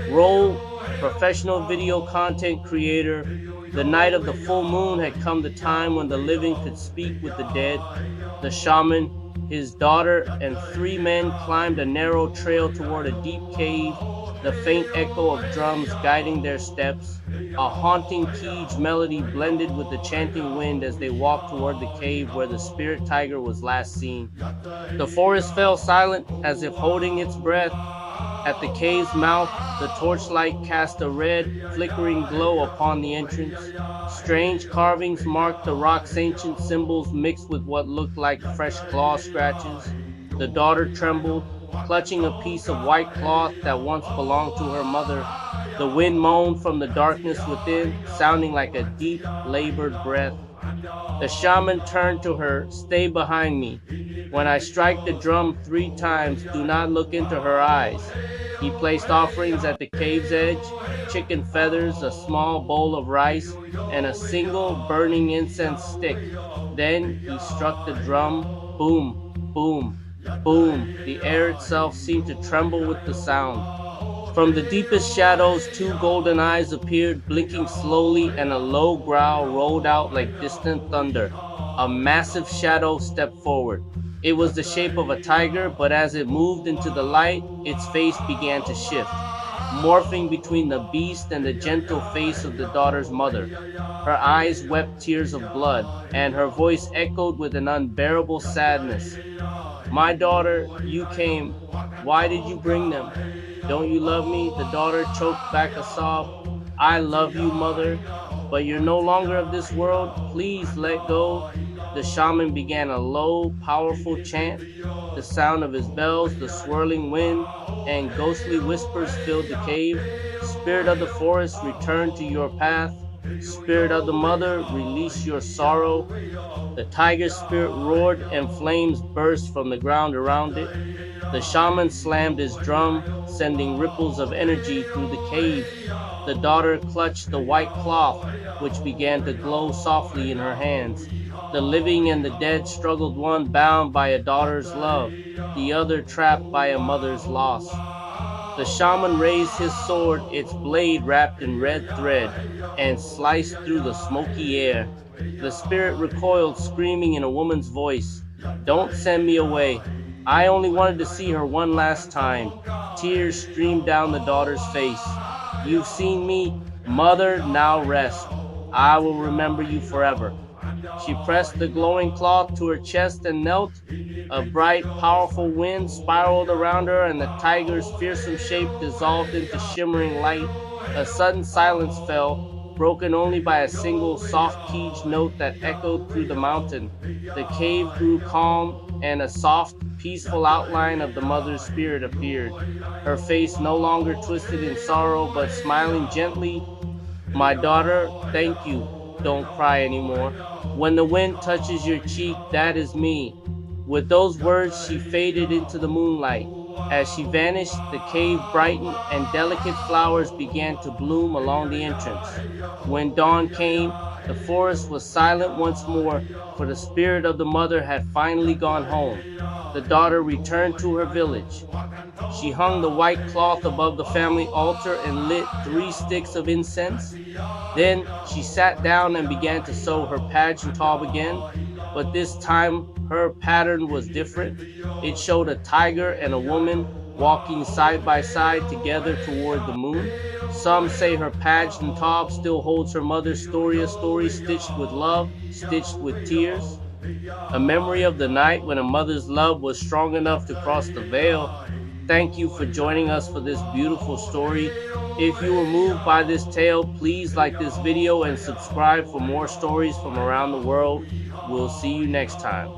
Role, professional video content creator. The night of the full moon had come, the time when the living could speak with the dead. The shaman, his daughter, and three men climbed a narrow trail toward a deep cave, the faint echo of drums guiding their steps. A haunting Qhov melody blended with the chanting wind as they walked toward the cave where the spirit tiger was last seen. The forest fell silent, as if holding its breath. At the cave's mouth, the torchlight cast a red, flickering glow upon the entrance. Strange carvings marked the rock's ancient symbols mixed with what looked like fresh claw scratches. The daughter trembled, clutching a piece of white cloth that once belonged to her mother. The wind moaned from the darkness within, sounding like a deep, labored breath. The shaman turned to her. "Stay behind me. When I strike the drum 3 times, do not look into her eyes." He placed offerings at the cave's edge, chicken feathers, a small bowl of rice, and a single burning incense stick. Then he struck the drum. Boom, boom, boom. The air itself seemed to tremble with the sound. From the deepest shadows, 2 golden eyes appeared, blinking slowly, and a low growl rolled out like distant thunder. A massive shadow stepped forward. It was the shape of a tiger, but as it moved into the light, its face began to shift, morphing between the beast and the gentle face of the daughter's mother. Her eyes wept tears of blood, and her voice echoed with an unbearable sadness. "My daughter, you came. Why did you bring them? Don't you love me?" The daughter choked back a sob. "I love you, mother, but you're no longer of this world. Please let go." The shaman began a low, powerful chant. The sound of his bells, the swirling wind, and ghostly whispers filled the cave. "Spirit of the forest, return to your path. Spirit of the mother, release your sorrow." The tiger's spirit roared, and flames burst from the ground around it. The shaman slammed his drum, sending ripples of energy through the cave. The daughter clutched the white cloth, which began to glow softly in her hands. The living and the dead struggled, one bound by a daughter's love, the other trapped by a mother's loss. The shaman raised his sword, its blade wrapped in red thread, and sliced through the smoky air. The spirit recoiled, screaming in a woman's voice, "Don't send me away. I only wanted to see her one last time." Tears streamed down the daughter's face. "You've seen me, mother, now rest. I will remember you forever." She pressed the glowing cloth to her chest and knelt. A bright, powerful wind spiraled around her, and the tiger's fearsome shape dissolved into shimmering light. A sudden silence fell, broken only by a single soft-keyed note that echoed through the mountain. The cave grew calm, and a soft, peaceful outline of the mother's spirit appeared, her face no longer twisted in sorrow, but smiling gently. "My daughter, thank you. Don't cry anymore. When the wind touches your cheek, that is me." With those words, she faded into the moonlight. As she vanished, the cave brightened, and delicate flowers began to bloom along the entrance. When dawn came, the forest was silent once more, for the spirit of the mother had finally gone home. The daughter returned to her village. She hung the white cloth above the family altar and lit 3 sticks of incense. Then she sat down and began to sew her ntoj again, but this time her pattern was different. It showed a tiger and a woman walking side by side together toward the moon. Some say her ntoj still holds her mother's story, a story stitched with love, stitched with tears. A memory of the night when a mother's love was strong enough to cross the veil. Thank you for joining us for this beautiful story. If you were moved by this tale, please like this video and subscribe for more stories from around the world. We'll see you next time.